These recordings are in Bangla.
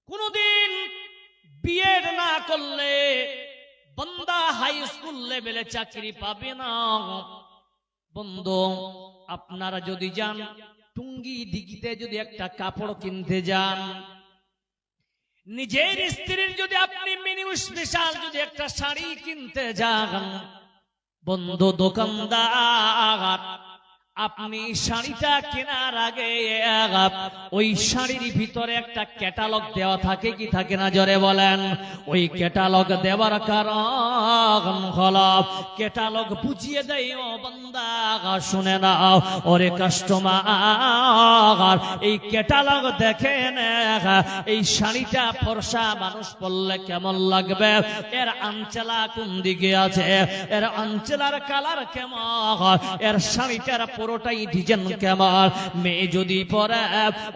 কোনদিন বিএড না করলে বান্দা হাই স্কুল লেভেলে চাকরি পাবে না। বন্ধু, আপনারা যদি যান টুঙ্গি দিঘিতে, যদি একটা কাপড় কিনতে যান, নিজের স্ত্রীর যদি আপনি মিনি স্পেশাল যদি একটা শাড়ি কিনতে যান, বন্ধু দোকানদার আপনি শাড়িটা কেনার আগে ওই শাড়ির ভিতরে একটা ক্যাটালগ দেওয়া থাকে কি থাকে না, জোরে বলেন? ওই ক্যাটালগ দেওয়ার কারণ হলো ক্যাটালগ বুঝিয়ে দেয় ও বান্দা শুনে নাও, ওরে কাস্টমার এই ক্যাটালগ দেখেন, এই শাড়িটা ফর্সা মানুষ পরলে কেমন লাগবে, এর আঞ্চলা কোন দিকে আছে, এর আঞ্চলার কালার কেমন, এর শাড়িটার পুরোটাই ডিজাইন কেমন, মেয়ে যদি পরে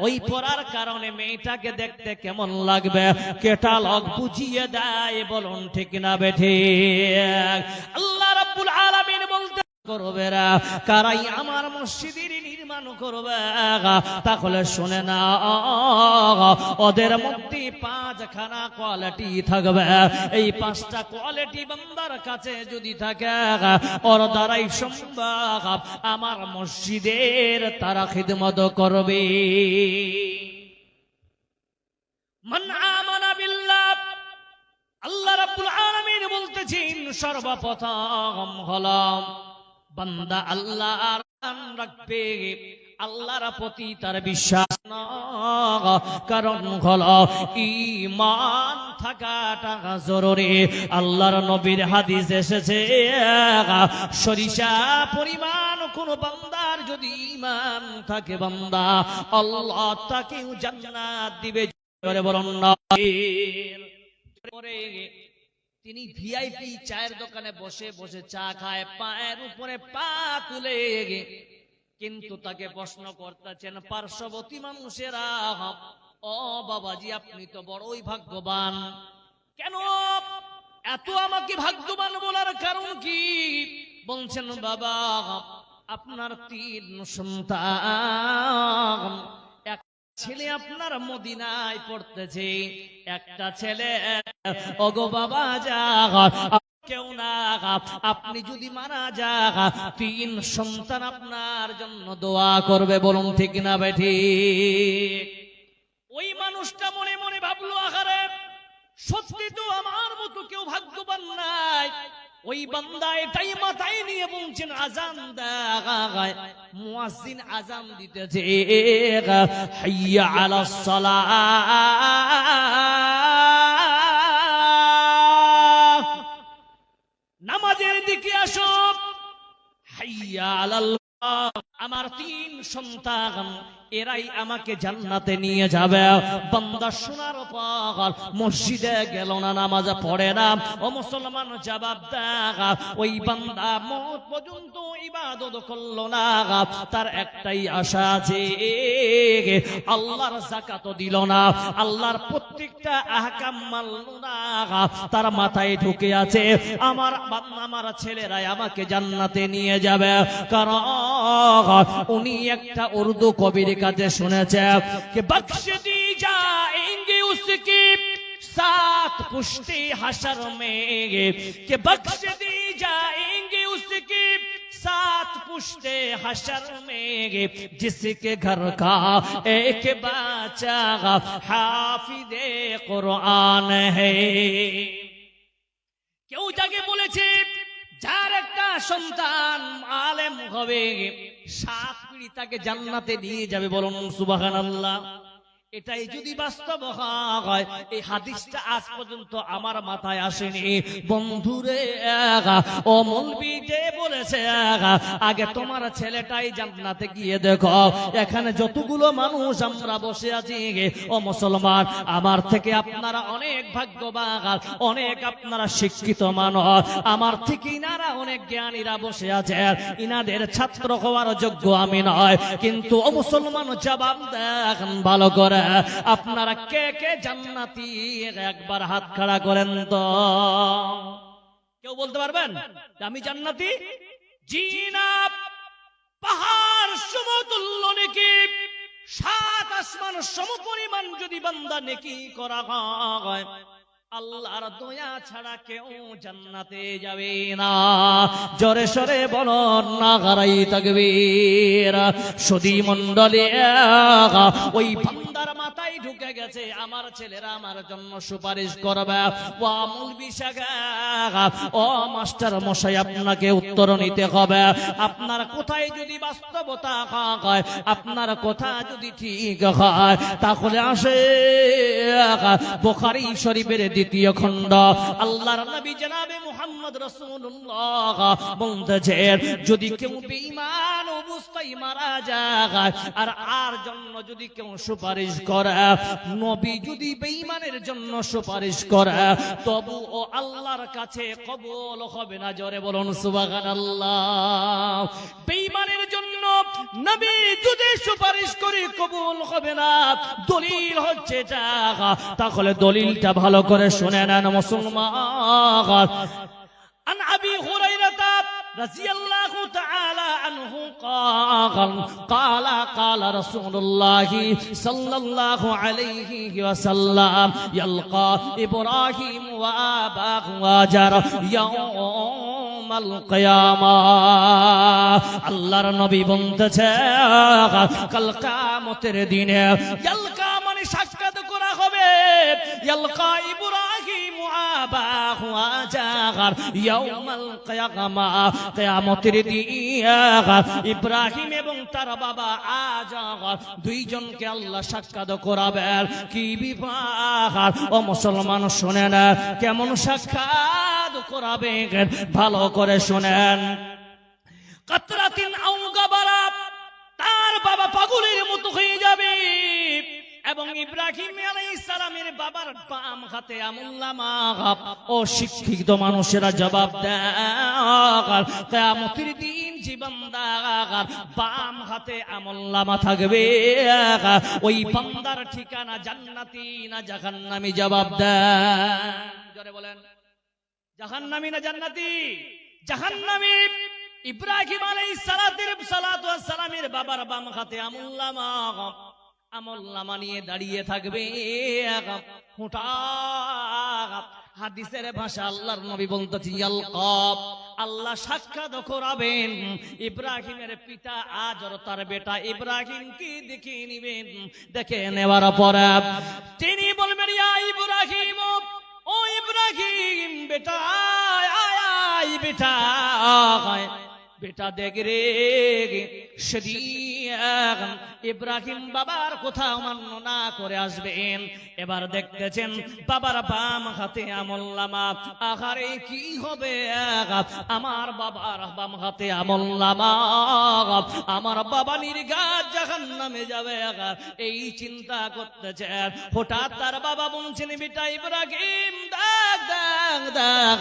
ওই পরার কারণে মেয়েটাকে দেখতে কেমন লাগবে, ক্যাটালগ বুঝিয়ে দেয়। বলুন ঠিক না বেঠিক? আল্লাহ রাব্বুল আলামিন বলতে করবে না কারাই আমার মসজিদের নির্মাণ করবে, তাহলে শুনে না ওদের মধ্যে 5খানা কোয়ালিটি থাকবে। এই 5টা কোয়ালিটি বান্দার কাছে যদি থাকে, ওর দ্বারাই সম্ভব আমার মসজিদের তারা খিদমত করবে। মান আমানা বিল্লাহ, আল্লাহ রাব্বুল আলামিন বলতেছেন সর্বপ্রথম হলো বান্দা আল্লাহর নাম রাখবে, আল্লাহর প্রতি তার বিশ্বাস, কারণ হলো ঈমান থাকাটা জরুরি। আল্লাহর নবীর হাদিস এসেছে, সরিষা পরিমাণ কোন বান্দার যদি ঈমান থাকে, বান্দা আল্লাহ তাকে জান্নাত দিবে। বলুন না। তিনি ভিআইপি চায়ের দোকানে বসে বসে চা খায়, পায়ের উপরে পা তুলে, কিন্তু তাকে প্রশ্ন করতেছেন পার্শ্ববর্তী মানুষেরা, ও বাবাজি আপনি তো বড়ই ভাগ্যবান, কেন এত আমাকে ভাগ্যবান বলার কারণ কি? বলছেন বাবা আপনার 3 সন্তান, ছেলে আপনার মদিনায় পড়তেছে, একটা ছেলে ওগো বাবা যা কেউ না, আপনি যদি মারা যান 3 সন্তান আপনার জন্য দোয়া করবে। বলুন ঠিক না বেঠিক? ওই মানুষটা মনে মনে ভাবলো, আহারে সত্যি তো আমার মতো কেউ ভাগ্যবান নাই। ওই বান্দা এটাই মাথায় নিয়ে বলছেন আজান দেয়, মুয়াজ্জিন আজান দিতেছে, হাইয়া আলাস সালাহ, নামাজের দিকে আসো, হাইয়া আলাল্লাহ। আমার 3 সন্তান এরাই আমাকে জান্নাতে নিয়ে যাবে। বান্দা শোনার পর মসজিদে গেল না, নামাজ পড়ে না। ও মুসলমান জবাব দাও, ওই বান্দা মওত পর্যন্ত ইবাদত করলো না, তার একটাই আশা আছে, আল্লাহর যাকাত দিল না, আল্লাহর প্রত্যেকটা আহকাম মানল না। তার মাথায় ঢুকে আছে আমার ছেলেরাই আমাকে জান্নাতে নিয়ে যাবে। কারণ উনি একটা উর্দু কবির কাছে শুনেছে कि बख्श दी जाएंगे उसकी साथ पुश्ते हशर में, कि बख्श दी जाएंगे उसकी साथ पुश्ते हशर में, जिसके घर का एक बच्चा हाफिज़े कुरान है। কেউ যাকে বলেছে যার একটা সন্তান আলেম হবে 7 পিঁড়ি তাকে জান্নাতে নিয়ে যাবে। বলুন সুবহানাল্লাহ। এটাই যদি বাস্তব হয়, এই হাদিসটা আজ পর্যন্ত আমার মাথায় আসেনি। বন্ধুরে ও মৌলবি যে বলেছে আগে তোমার ছেলেটাই জান্নাতে গিয়ে দেখো, এখানে যতগুলো মানুষ আমরা বসে আছি ও মুসলমান, আমার থেকে আপনারা অনেক ভাগ্যবান, অনেক আপনারা শিক্ষিত মানুষ, আমার থেকে ইনারা অনেক জ্ঞানীরা বসে আছে, ইনাদের ছাত্র হওয়ার যোগ্য আমি নয়। কিন্তু ও মুসলমান জবাব দেখেন ভালো করে, আপনারা কে কে জান্নাতি একবার হাত খাড়া করেন তো। কেউ বলতে পারবেন আমি জান্নাতি? জি না। পাহাড় সমতুল্য নেকি, সাত আসমান সমপরিমাণ যদি বান্দা নেকি করা হয়, আল্লাহর দয়া ছাড়া কেউ জান্নাতে যাবে না। জোরে সরে বলুন নারায়ে তাকবীর। সুধী মণ্ডলী, ওই বান্দার মাথায় ঢুকে গেছে আমার ছেলেরা আমার জন্য সুপারিশ করবে। ও মুলবি সাহেব, ও মাস্টার মশাই, আপনাকে উত্তর নিতে হবে। আপনার কোথায় যদি বাস্তবতা হয়, আপনার কথা যদি ঠিক হয়, তাহলে আসে বুখারী শরীফের দ্বিতীয় খণ্ড। আল্লাহর নবী জনাবে মুহাম্মদ রাসূলুল্লাহ বলতেছেন, যদি কেউ বেঈমান অবস্থায় মারা যায় আর জন্য যদি কেউ সুপারিশ করে, নবী যদি বেঈমানের জন্য সুপারিশ করে, তবু ও আল্লাহর কাছে কবুল হবে না। জোরে বলুন সুবহানাল্লাহ। বেঈমানের জন্য নবী যদি সুপারিশ করে কবুল হবে না, দলিল হচ্ছে এটা। তাহলে দলিলটা ভালো করে শুনে নেন মুসলমান। عن أبي هريرة رضي الله تعالى عنه قال رسول الله صلى الله عليه وسلم يلقى إبراهيم وآباه هاجر يوم القيامة। আল্লাহর নবী বলতেছেন, কাল কিয়ামতের দিনে ইয়ালকা মানে সাক্ষাৎ করা হবে। ইয়ালকা ইব্রাহিম আবাহু আজার ইয়াউমাল কিয়ামা, কিয়ামতের দিনে ইব্রাহিম এবং তার বাবা আজার দুইজনকে আল্লাহ সাক্ষাৎ করাবেন। কি বিভাগ ও মুসলমান শুনেন, কেমন সাক্ষাৎ করাবেন ভালো করে শুনেন। কাতরাতিন আও গাবারা, তার বাবা পাগলের মতো হয়ে যাবে এবং ইব্রাহিম আলাইহিস সালামের বাবার বাম হাতে আমলনামা। ও শিক্ষিত মানুষেরা জবাব দেয়, কিয়ামতের দিন যে বান্দার বাম হাতে আমলনামা থাকবে, ওই বান্দার ঠিকানা জান্নাতি না জাহান্নামী? জবাব দেয়, জোরে বলেন। জাহান্নামী না জান্নাতি? জাহান্নামী। ইব্রাহিম আলাইহিস সালাতু ওয়াস সালামের বাবার বাম হাতে আমলনামা নিয়ে দাঁড়িয়ে থাকবে। হাদিসের ভাষা আল্লাহর নবী বলতেছেন, ইয়ালকাব, আল্লাহ সাক্ষাৎ করাবেন ইব্রাহিমের পিতা আজর তার বেটা ইব্রাহিমকে দেখে নিবেন। দেখে নেওয়ার পরে তিনি বলবেন, ইয়া ইব্রাহিম, ও ইব্রাহিম বেটা, আয় বেটা, বেটা দেখ রে। সেদিন ইব্রাহিম বাবার কথা অমান্য না করে আসবেন। এবার দেখতেছেন বাবার বাম হাতে আমলনামা। আহারে কি হবে, আমার বাবার বাম হাতে আমলনামা, আমার বাবা নির্ঘাত জাহান্নামে যাবে, এই চিন্তা করতেছেন। হঠাৎ তার বাবা বলছেন, বেটা ইব্রাহিম দেখ দেখ দেখ,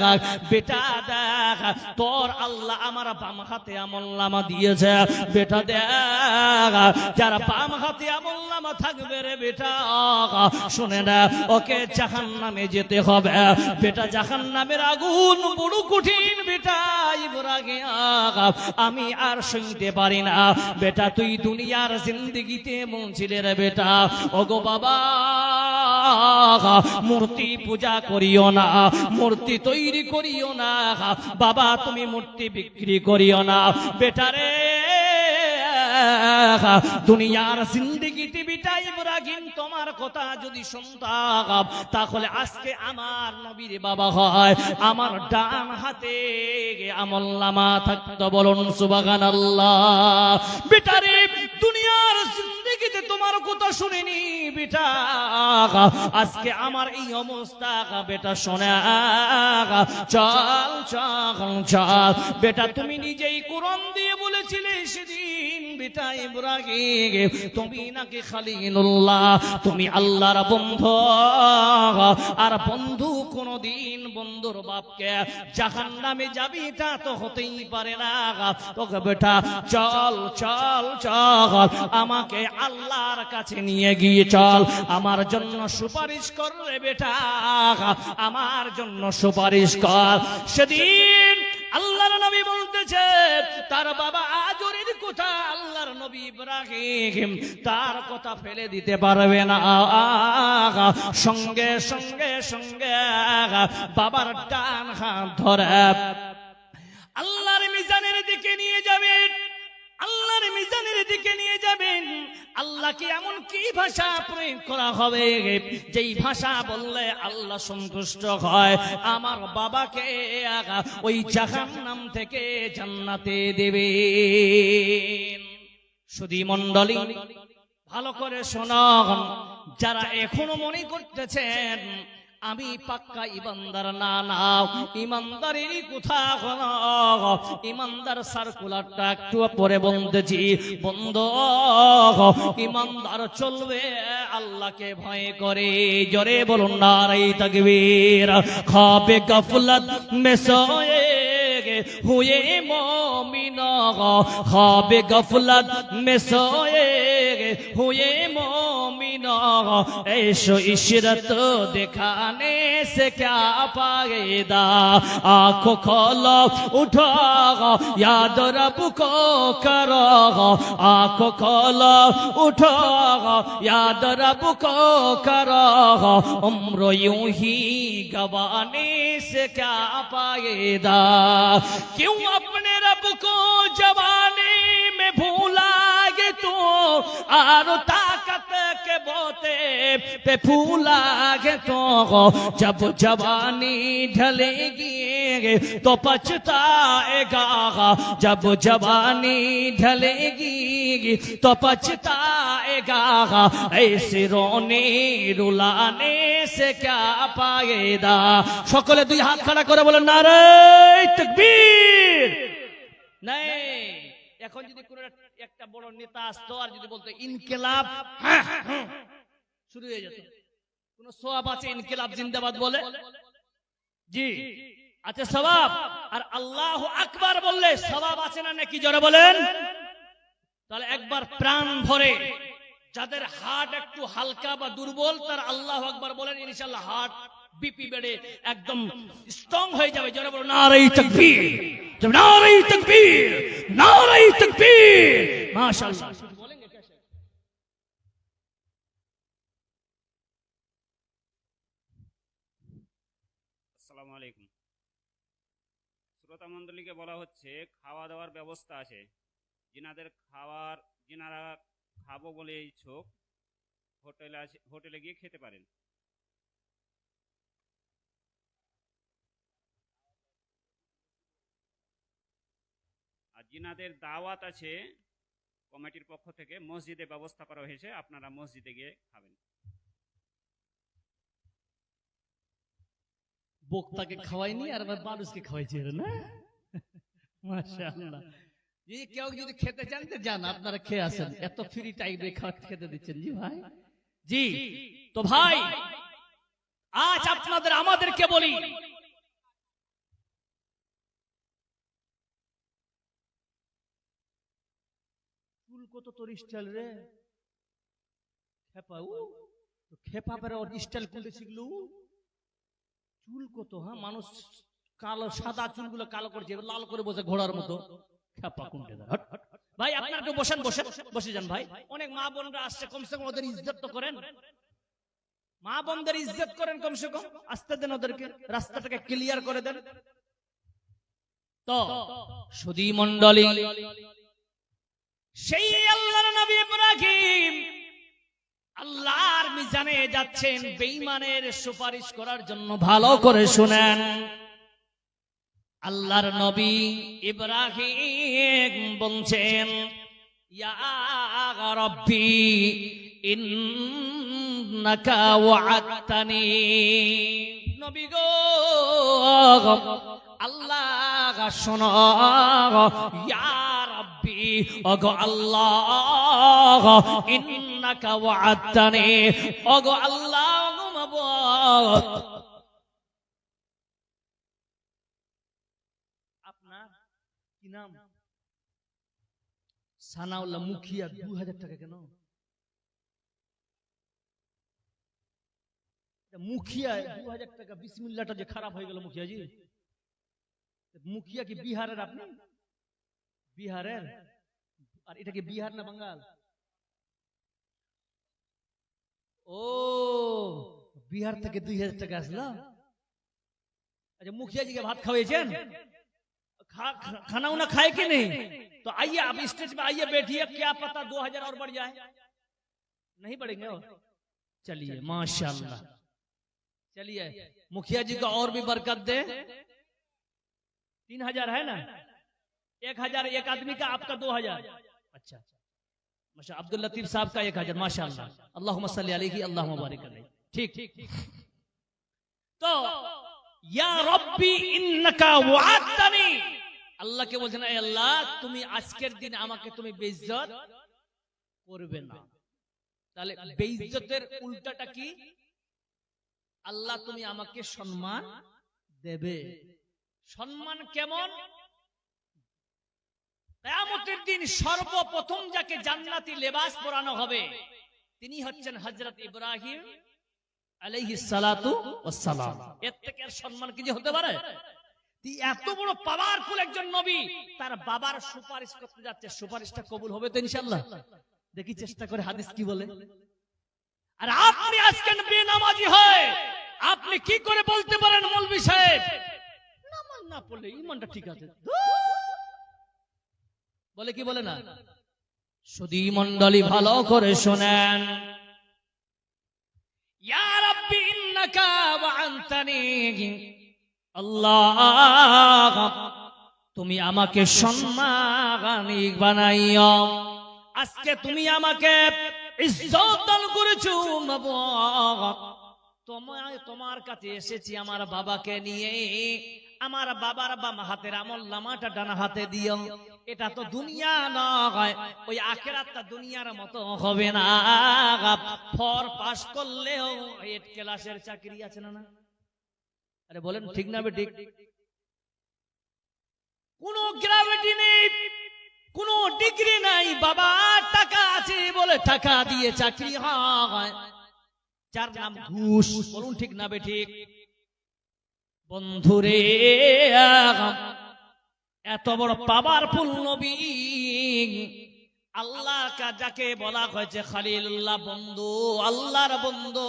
বেটা দেখ, তোর আল্লাহ আমার বাম হাতে আমলনামা দিয়েছে। বেটা দেখ, যারা বাম হাতে আমলনামা থাকবে রে বেটা, শুনে না, ওকে জাহান্নামে যেতে হবে। বেটা জাহান্নামের আগুন বড় কঠিন বেটা ইব্রাহিম, আমি আর সইতে পারি না। বেটা তুই দুনিয়ার জিন্দেগিতে বলছিলে রে বেটা, ওগো বাবা মূর্তি পূজা করিও না, মূর্তি তৈরি করিও না, বাবা তুমি মূর্তি বিক্রি করিও না। বেটারে দুনিয়ার জিন্দেগিতে বেটা ইব্রাহিম তোমার কথা যদি শুনতাম, তাহলে আজকে আমার নবীর বাবা হয়, আমার ডান হাতে আমলনামা থাকতো। বলুন সুবহানাল্লাহ। বেটারে দুনিয়ার জিন্দেগিতে তোমার কথা শুনিনি বেটা, আজকে আমার এই অবস্থা বেটা শোনা। চল চল চল বেটা, তুমি নিজেই কোরআন দিয়ে বলেছিলে সেদিন বেটা ইব্রাহিম তুমি নাকি খলিলুল্লাহ, তুমি আল্লাহর বন্ধু, আর বন্ধু কোনদিন বন্ধুর বাপকে জাহান্নামে যাবি এটা তো হতেই পারে না। তোকে বেটা চল চল চল, আমাকে আল্লাহর কাছে নিয়ে গিয়ে চল, আমার জন্য সুপারিশ কর রে বেটা, আমার জন্য সুপারিশ কর। সেদিন আল্লাহর নবী বলতেছে তার বাবা আজরের কথা আল্লাহর নবী ইব্রাহিম তার কথা ফেলে দিতে পারবে না। সঙ্গে সঙ্গে সঙ্গে বাবার ডান হাত ধরে আল্লাহর মিজানের দিকে নিয়ে যাবেন, আল্লাহর মিজানের দিকে নিয়ে যাবেন। আল্লাহকে এমন কি ভাষা প্রয়োগ করা হবে যেই ভাষা বললে আল্লাহ সন্তুষ্ট হয়, আমার বাবাকে ওই জাহান্নাম থেকে জান্নাতে দেবেন। শুধু মণ্ডলী ভালো করে শোনান, যারা এখনো মনে করতেছেন আমি পাক্কা ইমানদার, না না, ইমানদারেরই কোথা হলো। ইমানদার সার্কুলারটা একটু পরে বলতেছি বন্ধ। ইমানদার চলবে আল্লাহকে ভয় করে, জোরে বলুন নারে তাকবীর। খাবে গফলত মে সোয়ে हुए मोमिन, ख्वाबे गफलत में सोए हुए मोमिन, ऐशो इशरत दिखाने से क्या फायदा। आंखों खोलो उठो याद रब को करो, आंखों खोलो उठो याद रब को करो, उम्र यूं ही गवाने से क्या फायदा। क्यों अपने रब को जवानी में भूला गे तू, और ताकत के बोते पे फूला गे तो, जब जवानी ढलेगी तो पछताएगा, जब जवानी ढलेगी तो पछताएगा, ऐसे रोने रुलाने से क्या फायदा। সকলে দুই হাত খাড়া করে বলেন নারে তাকবীর। নাই এখন যদি কোন একটা বড় নেতা আসতো আর যদি বলতো ইনকিলাব, শুরু হয়ে যেত। কোন সওয়াব আছে ইনকিলাব জিন্দাবাদ বলে? জি আছে সওয়াব। আর আল্লাহু আকবার বললে সওয়াব আছে না নাকি জোরে বলেন? তাহলে একবার প্রাণ ভরে যাদের হার্ট একটু হালকা বা দুর্বল তার আল্লাহু আকবার বলেন, ইনশাআল্লাহ হার্ট বিপি বেড়ে একদম স্ট্রং হয়ে যাবে। জোরে বলুন নারে তাকবীর, নারে তাকবীর, নারে তাকবীর। মাশাআল্লাহ। বলেंगे कैसे? আসসালামু আলাইকুম। শ্রোতা মণ্ডলীকে বলা হচ্ছে খাওয়া দাওয়ার ব্যবস্থা আছে, যিনারা খাবো বলে ইচ্ছুক হোটেলে গিয়ে খেতে পারেন। আর যিনাদের দাওয়াত আছে কমিটির পক্ষ থেকে মসজিদে ব্যবস্থা করা হয়েছে, আপনারা মসজিদে গিয়ে খাবেন। বক্তাকে খাওয়াইনি আর মানুষকে খাওয়াইছে না। মাশাআল্লাহ। জি কেউ যদি খেতে চান তো যান, আপনারা খেয়ে আসেন, এত ফ্রি টাইমে খেতে দিচ্ছেন। জি ভাই, জি তো ভাই আজ আপনাদের আমাদেরকে বলি, চুল কত তোর স্টাইল রে খেপা, তো খেপা পরে ওর স্টাইল করতে শিখলো। চুল কত, হ্যাঁ মানুষ কালো সাদা চুলগুলো কালো করছে, লাল করে বসে ঘোড়ার মতো। খেপা কোনটা ভাই? আপনারা একটু বসেন, বসেন, বসে যান ভাই। অনেক মা বোনরা আসছে, কমসে কম ওদের ইজ্জত তো করেন। মা বোনদের ইজ্জত করেন, কমসে কম আসতে দেন ওদেরকে, রাস্তাটাকে ক্লিয়ার করে দেন। তো সুধী মণ্ডলী, সেই আল্লাহর নবী ইব্রাহিম আল্লাহর মিজানে যাচ্ছেন বেঈমানের সুপারিশ করার জন্য। ভালো করে শুনেন, আল্লাহর নবী ইব্রাহিম বলছেন ইয়া রাব্বি ইন্নাকা ওয়া'আদতানি। নবী গো আল্লাহ শোনো, ইয়া রাব্বি ওগো আল্লাহ, ইন্নাকা ওয়া'আদতানি, ওগো আল্লাহ মাবুদ। আপনার কি নাম? সানাউল্লাহ মুখিয়া। 2000 টাকা কেন? মুখিয়া 2000 টাকা। বিসমিল্লাহটা যে খারাপ হয়ে গেল মুখিয়া জি। মুখিয়া কি বিহারের? আপনি বিহারের? আর এটা কি বিহার না বাঙ্গাল? ও, বিহার থেকে 2000 টাকা আসলো। अच्छा मुखिया जी के भात खावेचन, खाना उना खाए कि नहीं? तो आइए आप स्टेज पे आइए, बैठिए, क्या पता 2000 और बढ़ जाए। नहीं बढ़ेंगे और? चलिए माशाल्लाह, चलिए मुखिया जी को और भी बरकत दे। 3000 है ना, 1000 एक आदमी का, आपका 2000। अच्छा माशा, अब्दुल लतीफ साहब का 1000 माशाल्लाह। अल्लाहुम्मा सल्ली अलैहि अल्लाहुम्मा बारिक अलैहि। ठीक ठीक। तो या रब्बी इन्नका वअदतनी, আল্লাহকে বলছেন এ আল্লাহ তুমি আজকের দিন আমাকে তুমি বেইজ্জত করবে না। তাহলে বেইজ্জতের উল্টাটা কি? আল্লাহ তুমি আমাকে সম্মান দেবে। সম্মান কেমন? কিয়ামতের দিন সর্বপ্রথম যাকে জান্নাতি লেবাস পরানো হবে তিনি হচ্ছেন হযরত ইব্রাহিম আলাইহিস সালাতু ওয়াস সালাম। এর থেকে আর সম্মান কি যে হতে পারে? এত বড় পাওয়ারফুল একজন নবী, তার বাবার সুপারিশ করতে যাচ্ছে, সুপারিশটা কবুল হবে তো ইনশাআল্লাহ? দেখি চেষ্টা করে হাদিস কি বলে। আর আপনি আজকে বেনামাজি হয়, আপনি কি করে বলতে পারেন মৌলভী সাহেব নামাজ না পড়লে ঈমানটা ঠিক আছে? বলে কি বলে না? সুধী মণ্ডলী ভালো করে শুনেন, ইয়া রাব্বি ইন্নাকা ওয়া'আনতানি, আল্লাহ তুমি আমাকে সম্মানী বানাইও। আজকে তুমি আমাকে ইজ্জত দান করেছো নবুয়ত। তোমার কাছে এসেছি আমার বাবাকে নিয়ে, আমার বাবার বাম হাতের আমল নামাটা ডান হাতে দিও। এটা তো দুনিয়া নয়, ওই আখিরাতটা দুনিয়ার মতো হবে না। ফর পাস করলেও 8 ক্লাসের চাকরি আছে না? আরে বলেন ঠিক না ঠিক? কোন গ্র্যাভিটি নেই, কোন ডিগ্রি নাই, বাবা টাকা আছে বলে টাকা দিয়ে চাকরি হয়, যার নাম ঘুষ। বলুন ঠিক না ঠিক? বন্ধুরে, এত বড় পাওয়ারফুল নবী আল্লাহ যাকে বলা হয়েছে খলিলুল্লাহ, বন্ধু, আল্লাহর বন্ধু।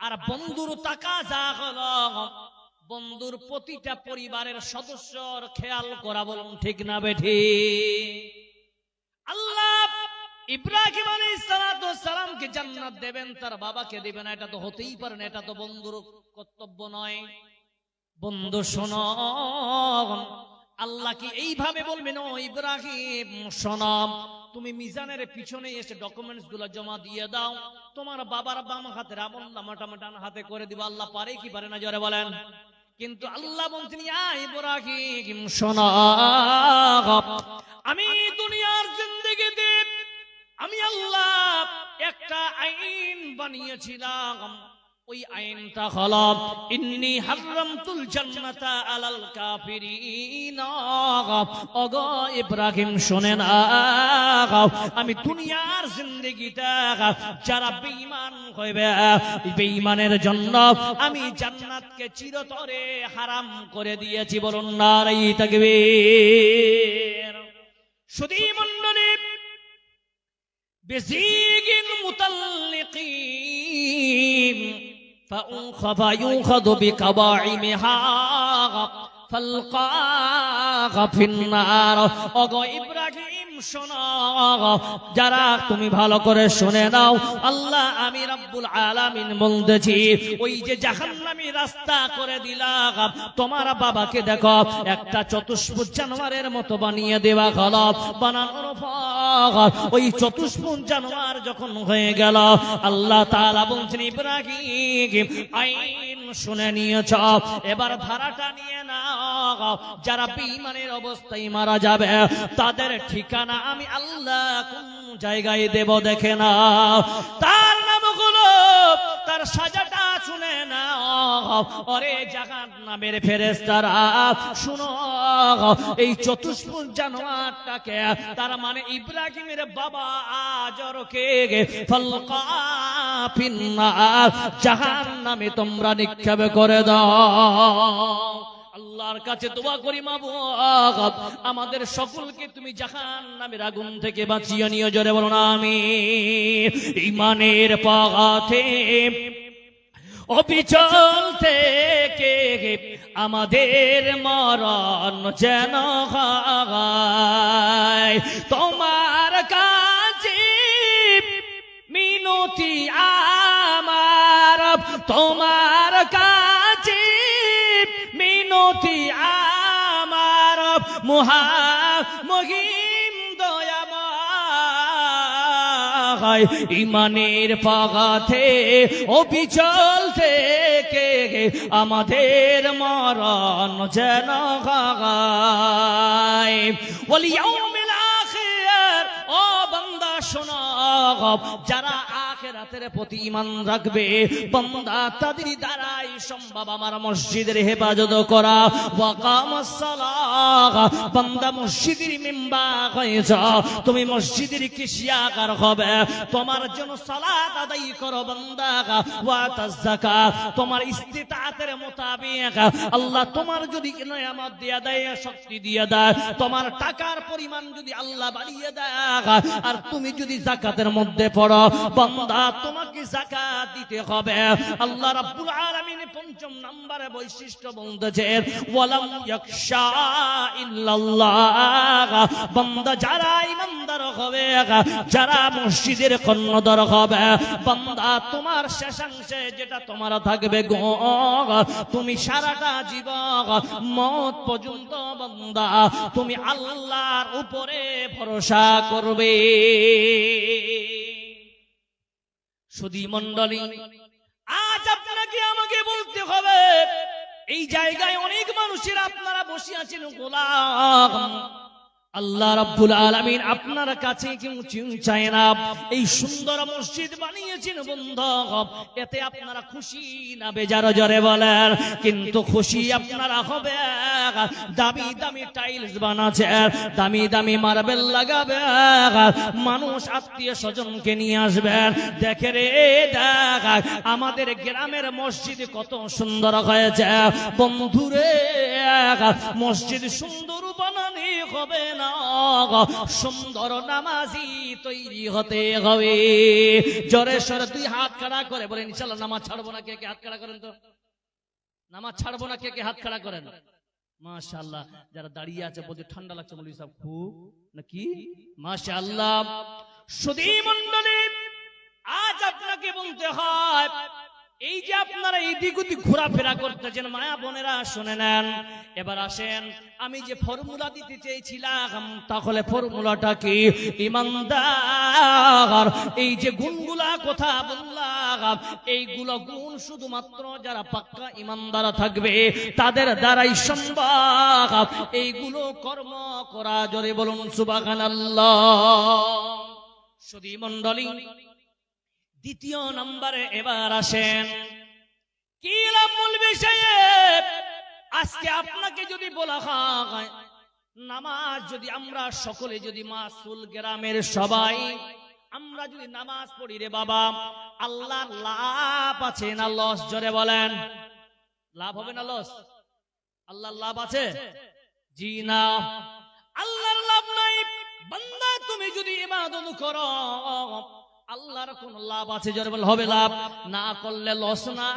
আর বন্ধুর টাকা যা হলো, বন্ধুর প্রতিটা পরিবারের সদস্যর খেয়াল করা। বলুন ঠিক না বেঠি? আল্লাহ ইব্রাহিম আলাইহিস সালাতু ওয়াস সালামকে জান্নাত দেবেন, তার বাবাকে দিবেন, এটা তো হতেই পারে না, এটা তো বন্ধুর কর্তব্য নয়। বন্ধু শোনো, আল্লাহ কি এইভাবে বলবেন ও ইব্রাহিম শোনো, তুমি মিজানের পিছনে এসে ডকুমেন্টস গুলো জমা দিয়ে দাও, তোমার বাবার বাম হাতের আমল নামাটা ডান হাতে করে দিব। আল্লাহ পারে কি পারে না? জোরে বলেন। কিন্তু আল্লাহ বলছেন ইয়া ইব্রাহিম শোনো, আমি দুনিয়ার জিন্দেগিতে আমি আল্লাহ একটা আইন বানিয়েছিলাম। ওই আইনটা হলো ইন্নী হারামতুল জান্নাতা আলাল কাফিরিন। ওগো ইব্রাহিম শুনেন, আমি দুনিয়ার জিন্দেগিটা যারা বেঈমান হইবে, বেঈমানের জন্য আমি জান্নাতকে চিরতরে হারাম করে দিয়েছি। বলুন নারে তাকবীর। সুধী মণ্ডলী, বিজিগিন মুতাল্লিকিন فيؤخذ بقواعمها فالقاها في النار। ওগো ইব্রাহিম শোনো, যারা তুমি ভালো করে শুনে নাও, আল্লাহ আমি রব্বুল আলামিন বলতেছি, ওই যে জাহান্নামী রাস্তা করে দিলাম, তোমার বাবাকে দেখো একটা চতুষ্পুঞ্জ জানোয়ারের মতো বানিয়ে দেওয়া হলো। বানানোর পর ওই চতুষ্পুঞ্জ জানোয়ার যখন হয়ে গেল, আল্লাহ তাআলা বলছেন ইব্রাহিম আইন শুনে নিয়েছ, এবার ধারাটা নিয়ে নাও। যারা বেঈমানের অবস্থায় মারা যাবে তাদের ঠিকানা আমি আল্লাহ কোন জায়গায় দেব দেখে না। তার নাম হলো, তার সাজাটা শুনে নাও। ওরে জাহান্নামের ফেরেশতারা শুনো, এই চতুষ্পুঞ্জ জানোয়ারটাকে, তার মানে ইব্রাহিমের বাবা আজরকে ফালকা ফিন্নার, জাহান্নামে তোমরা নিক্ষেপ করে দাও। আল্লাহ তোমার কাছে দোয়া করি মাবুদ, আমাদের সকলকে তুমি জাহান্নামের আগুন থেকে বাঁচিয়ে নিও, জোরে বলুন আমিন। ঈমানের পথে অবিচল থেকে আমাদের মরণ যেন হয়, তোমার কাছে মিনতি আমার, তোমার কাছে মিনতি আমার, মহিম দয়াময়। ঈমানের পথে অবিচল থেকে আমাদের মরণ যেন হয়। ওয়াল ইয়াউমিল আখির, ও বান্দা শোনো, যারা আখিরাতের প্রতি ঈমান রাখবে বান্দা তাদের দ্বারাই সম্ভব আমার মসজিদের হেফাজত করা। ওয়া কামাস সালাহ, বান্দা মসজিদের মেম্বার হয়েছ, তুমি মসজিদের কিশিয়াকার হবে, তোমার জন্য সালাত আদায় করো বান্দা। ওয়া তাযাকাত, তোমার ইস্তিতাআতের মোতাবেক আল্লাহ তোমার যদি নিয়ামত দিয়ে দেয়, শক্তি দিয়ে দেয়, তোমার টাকার পরিমাণ যদি আল্লাহ বাড়িয়ে দেয়, আর তুমি যদি যাকাতের মধ্যে পড়ো বান্দা, তোমাকে যাকাত দিতে হবে। আল্লাহ রাব্বুল আলামিন ৫ম নম্বরে বৈশিষ্ট্য বলতেছেন, ওয়ালাম ইয়াখশা ইল্লাল্লাহ, বান্দা যারা ঈমানদার হবে, যারা মসজিদের কর্ণধার হবে, বান্দা তোমার শেষাংশে যেটা তোমার থাকবে গো, তুমি সারাটা জীবন মত পর্যন্ত বান্দা তুমি আল্লাহর উপরে ভরসা করবে। সুধী মণ্ডলী, আজ আপনাকে আমাকে বলতে হবে, এই জায়গায় অনেক মানুষের আপনারা বসে আছেন গোলাম, আল্লাহ রাব্বুল আলামিন আপনার কাছে কেউ চায় না। এই সুন্দর মসজিদ বানিয়েছেন বন্ধু, এতে আপনারা খুশি না বেজার, জোরে বলেন। কিন্তু খুশি আপনারা হবে, দামি দামি টাইলস বানাচ্ছে, দামি দামি মার্বেল লাগাবে, মানুষ আত্মীয় স্বজনকে নিয়ে আসবেন, দেখে রে দেখ আমাদের গ্রামের মসজিদ কত সুন্দর হয়েছে। বন্ধুরে, মসজিদ সুন্দর বানানি হবে না, সুন্দর নামাজি তৈরি হতে হবে। জোরে সরে 2 হাত খাড়া করে বলেন ইনশাআল্লাহ নামাজ ছাড়বো না। কে কে হাত খাড়া করেন তো? নামাজ ছাড়বো না, কে কে হাত খাড়া করেন? মাশাআল্লাহ। যারা দাঁড়িয়ে আছে বলতে ঠান্ডা লাগছে মৌলভী সাহেব খুব নাকি? মাশাআল্লাহ। সুধী মণ্ডলী, আজ আপনাকে বলতে হয়, এই যে আপনারা এইদিক ওদিক ঘোরাফেরা করতেছেন মায়া বোনেরা, শুনে নেন। এবার আসেন, আমি যে ফর্মুলা দিতে চেয়েছিলাম, তাহলে ফর্মুলাটা কি? ঈমানদার, এই যে গুণগুলা কথা বললাম, এইগুলো গুণ শুধুমাত্র যারা পাক্কা ঈমানদার থাকবে তাদের দ্বারাই সম্ভব এইগুলো কর্ম করা। জোরে বলুন সুবহানাল্লাহ। সুধী মণ্ডলী, 2য় নম্বরে এবার আসেন, কি মূল বিষয়ে আজকে আপনাকে যদি বলা হয়, নামাজ যদি আমরা সকলে যদি মাসুল গ্রামের সবাই আমরা যদি নামাজ পড়ি রে বাবা, আল্লাহর লাভ আছে না লস? জোরে বলেন। লাভ হবে না লস? আল্লাহর লাভ আছে? জি না, আল্লাহর লাভ নাই। বান্দা তুমি যদি ইবাদত করো, আল্লাহর কোন লাভ আছে? জোরে বল। হবে লাভ, না করলে লস না,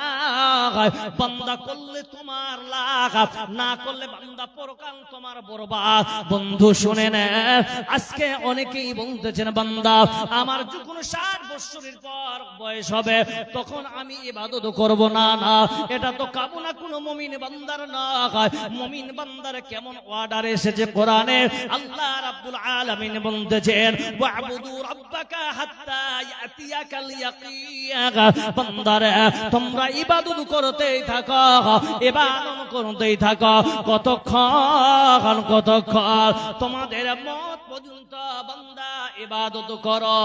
বান্দা করলে তোমার লাভ, না করলে বান্দা পরকাল তোমার বরবাদ। বন্ধু শুনে নে, আজকে অনেকেই বলতেছেন বান্দা আমার যখন 60 বছরের পর বয়স হবে তখন আমি ইবাদত করব। না না, এটা তো কামনা কোন মুমিন বান্দার না। মুমিন বান্দার কেমন অর্ডার এসেছে কোরআনে, আল্লাহ রাব্বুল আলামিন বলতেছেন, ওয়া'বুদু রাব্বাকা হাত্তা ইয়াতিয়াকাল ইয়াকিন। বান্দারে তোমরা ইবাদত করতেই থাকো, ইবাদত করতেই থাকো। কতক্ষণ কতক্ষণ তোমাদের মত পর্যন্ত বান্দা ইবাদত করো।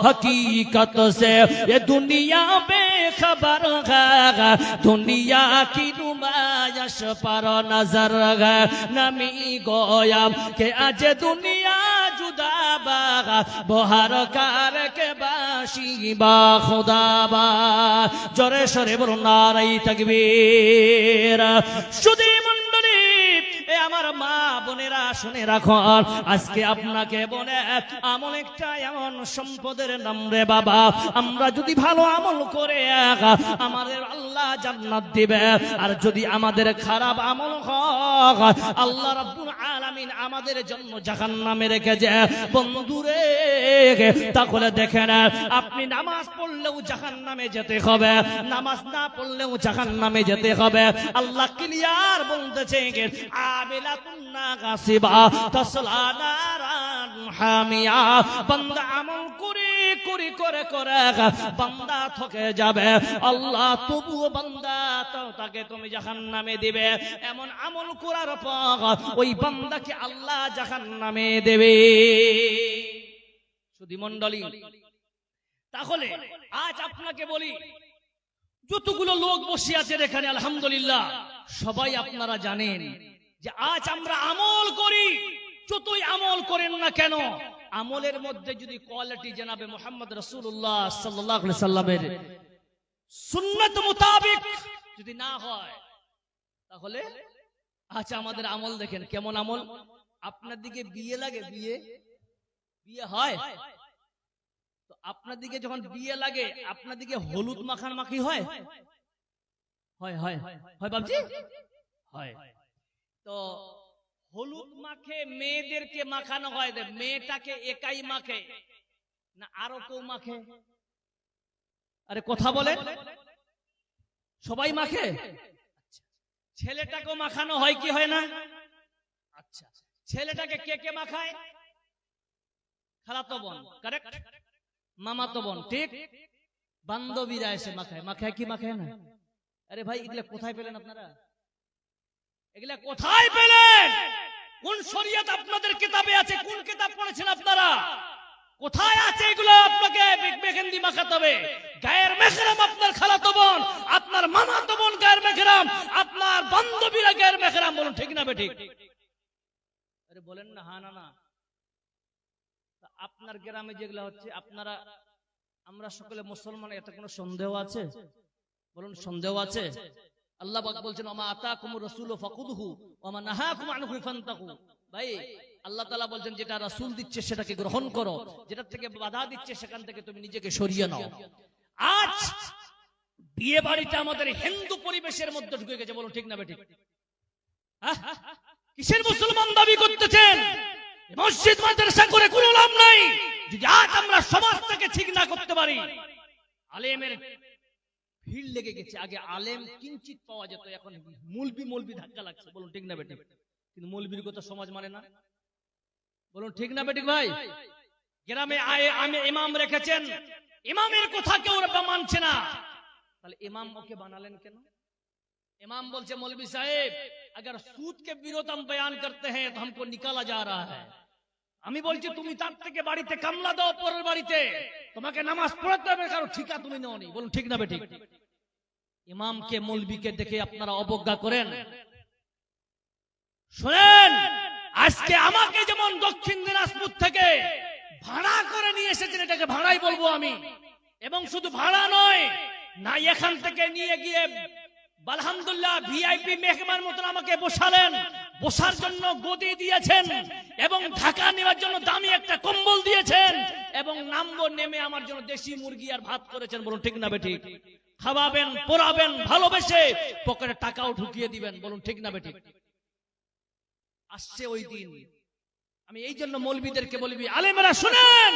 हकीकत से ये दुनिया बेखबर है, दुनिया की नुमाइश पर नजर है। नमी गोयम के आज दुनिया जुदा बागा बहर कार के बाशी बा खुदा बा। जोरे शोरे बोलो नारे तकबीर। सुधी मंडली, মা বোনেরা শুনে রাখো, আজকে আপনাকে বলে আমল একটা এমন সম্পদের নাম রে বাবা, আমরা যদি ভালো আমল করে আমাদের আল্লাহ জান্নাত দিবে, আর যদি আমাদের খারাপ আমল হয় আল্লাহ রাব্বুল আলামিন আমাদের জন্য জাহান্নামে রেখেছে। বন্ধুরে তাহলে দেখেন, আপনি নামাজ পড়লেও জাহান্নামে যেতে হবে, নামাজ না পড়লেও জাহান্নামে যেতে হবে। আল্লাহ ক্লিয়ার বলতেছে, আমিলাতুন নাসিবা তাসলা নারান হামিয়া। বান্দা আমল করে বান্দা থকে যাবে, আল্লাহ তবুও বান্দা তাকে তুমি জাহান্নামে দিবে। এমন আমল করার পর ওই বান্দাকে আল্লাহ জাহান্নামে দেবে। সুধী মণ্ডলী, তাহলে আজ আপনাকে বলি, যতগুলো লোক বসে আছেন এখানে আলহামদুলিল্লাহ সবাই আপনারা জানেন যে আজ আমরা আমল করি। যতই আমল করেন না কেন, আমলের মধ্যে যদি কোয়ালিটি জনাবে মুহাম্মদ রাসূলুল্লাহ সাল্লাল্লাহু আলাইহি সাল্লামের সুন্নাত মোতাবেক যদি না হয়, তাহলে আজ আমাদের আমল দেখেন কেমন আমল। আপনার দিকে বিয়ে লাগে, বিয়ে হয় তো আপনার দিকে যখন বিয়ে লাগে আপনার দিকে হলুদ মাখামাখি হয় হয় হয় হয় বাবজি হয়। তো হলুদ মাখে মেয়েদেরকে মাখানো হয়, মেয়েটাকে একাই মাখে না আরো কেউ মাখে? আরে কথা বলে, সবাই মাখে। ছেলেটাকেও মাখানো হয় কি হয় না? আচ্ছা, ছেলেটাকে কে কে মাখায়? খালাতো বোন, কারেক্ট, মামাতো বোন, ঠিক। বান্ধবীরা এসে মাখায়, মাখায় কি মাখায় না? আরে ভাই এগুলা কোথায় পেলেন আপনারা? এগুলা কোথায় পেলেন? কোন শরীয়ত আপনাদের কিতাবে আছে? কোন কিতাব পড়েছেন আপনারা? কোথায় আছে এগুলো? আপনাকে মেহেন্দি মাখাতে হবে। গায়ের মেহরাম আপনার খালাতো বোন, আপনার মামাতো বোন গায়ের মেহরাম, আপনার বান্ধবীরা গায়ের মেহরাম। বলুন ঠিক না বেঠিক? আরে বলেন না হ্যাঁ না না। আপনার গ্রামে যেগুলো হচ্ছে, আপনারা আমরা সকলে মুসলমান, এটা কোনো সন্দেহ আছে? বলুন সন্দেহ আছে? আল্লাহ পাক বলছেন, ওমা আতাকুমুর রাসূলু ফাকুদহু ওমা নাহাকুম আনহু ফান্তাকু। ভাই আল্লাহ তাআলা বলছেন, যেটা রাসূল দিচ্ছে সেটাকে গ্রহণ করো, যেটা থেকে বাধা দিচ্ছে সেখান থেকে তুমি নিজেকে সরিয়ে নাও। আজ বিয়ে বাড়িটা আমাদের হিন্দু পরিবেশের মধ্যে ঢুকে গেছে। বলুন ঠিক না বেঠিক? কিসের মুসলমান দাবি করতেছেন? মসজিদ মাদ্রাসা করে কোনো লাভ নাই যদি আজ আমরা সমাজটাকে ঠিক না করতে পারি। আলেমের ভিড় লেগে গেছে। আগে আলেম কিঞ্চিত পাওয়া যেত, এখন মৌলবি ধাক্কা লাগছে। বলুন ঠিক না বেঠিক? কিন্তু মৌলবির কথা সমাজ মানে না। বলুন ঠিক না বেঠিক ভাই? গ্রামে আমি ইমাম রেখেছেন, ইমামের কথা কেউ মানছে না, তাহলে ইমাম ওকে বানালেন কেন? इमाम बोलते मौलवी साहेब अगर सूद के विरोध हम बयान करते हैं तो हमको निकाला जा रहा है। আমি বলছি তুমি তার থেকে বাড়িতে কামলা দাও, পরের বাড়িতে তোমাকে নামাজ পড়তে হবে, কারণ ঠিকা তুমি নাওনি। বলুন ঠিক না বেঠিক? ইমামকে মৌলবীকে দেখে আপনারা অবজ্ঞা করেন। শুনেন, আজকে আমাকে যেমন দক্ষিণ দিনাজপুর থেকে ভাড়া করে নিয়ে এসেছেন, এটাকে ভাড়াই বলবো আমি। এবং শুধু ভাড়া নয় না, এখান থেকে নিয়ে গিয়ে আলহামদুলিল্লাহ ভিআইপি মেহমান মতন আমাকে বসালেন, বসার জন্য গদি দিয়েছেন এবং ঢাকা নেওয়ার জন্য দামি একটা কম্বল দিয়েছেন এবং নামবো নেমে আমার জন্য দেশি মুরগি আর ভাত করেছেন। বলুন ঠিক না বেঠিক? খাওয়াবেন, পরাবেন, ভালোবেসে পকেটে টাকাও ঢুকিয়ে দিবেন। বলুন ঠিক না বেঠিক? আসছে ওই দিন। আমি এই জন্য মৌলবীদেরকে বলবি, আলেমেরা শুনেন,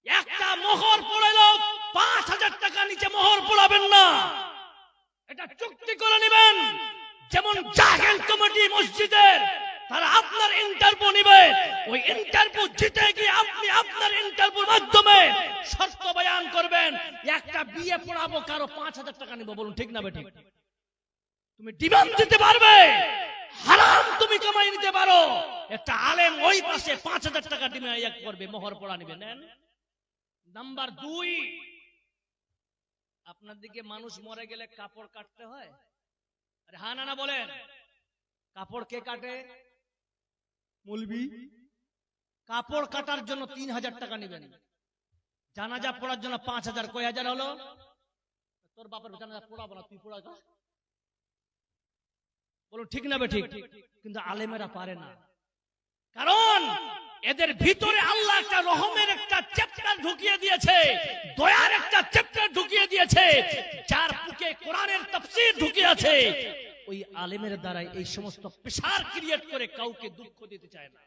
একটা মোহর পড়ালো ৫,০০০ টাকা নিচে মোহর পড়াবেন না, এটা চুক্তি করে নেবেন। যেমন জাহেল কমিটি মসজিদের, তারা আপনার ইন্টারভিউ নেবে, ওই ইন্টারভিউ জিতে গিয়ে আপনি আপনার ইন্টারভিউর মাধ্যমে শর্ত বয়ান করবেন, একটা বিয়ে পড়াবো, কারো ৫,০০০ টাকা নিব। বলুন ঠিক না বেঠিক? তুমি ডিমান্ড দিতে পারবে, হারাম তুমি কামাই নিতে পারো। একটা আলেম ওই পাশে ৫,০০০ টাকা ডিমান্ড করবে, মোহর পড়া নেবে। নেন। নাম্বার ২, আপনার দিকে মানুষ মরে গেলে কাপড় কাটতে হয়? আরে হ্যাঁ না না বলেন? কাপড় কে কাটে? মৌলবি। কাপড় কাটার জন্য ৩,০০০ টাকা নেবেন, জানাজা পড়ার জন্য ৫,০০০। কয় হাজার হলো? তোর বাপের জানাজা পড়াবো না, তুই পড়া। বলুন ঠিক না ঠিক? কিন্তু আলেমেরা পারে না, কারণ এদের ভিতরে আল্লাহ একটা রহমের একটা চ্যাপ্টার ঢুকিয়ে দিয়েছে, দয়ার একটা চ্যাপ্টার ঢুকিয়ে দিয়েছে, যার বুকে কোরআনের তাফসীর ঢুকিয়ে আছে। ওই আলেমের দ্বারা এই সমস্ত প্রেসার ক্রিয়েট করে কাউকে দুঃখ দিতে চায় না।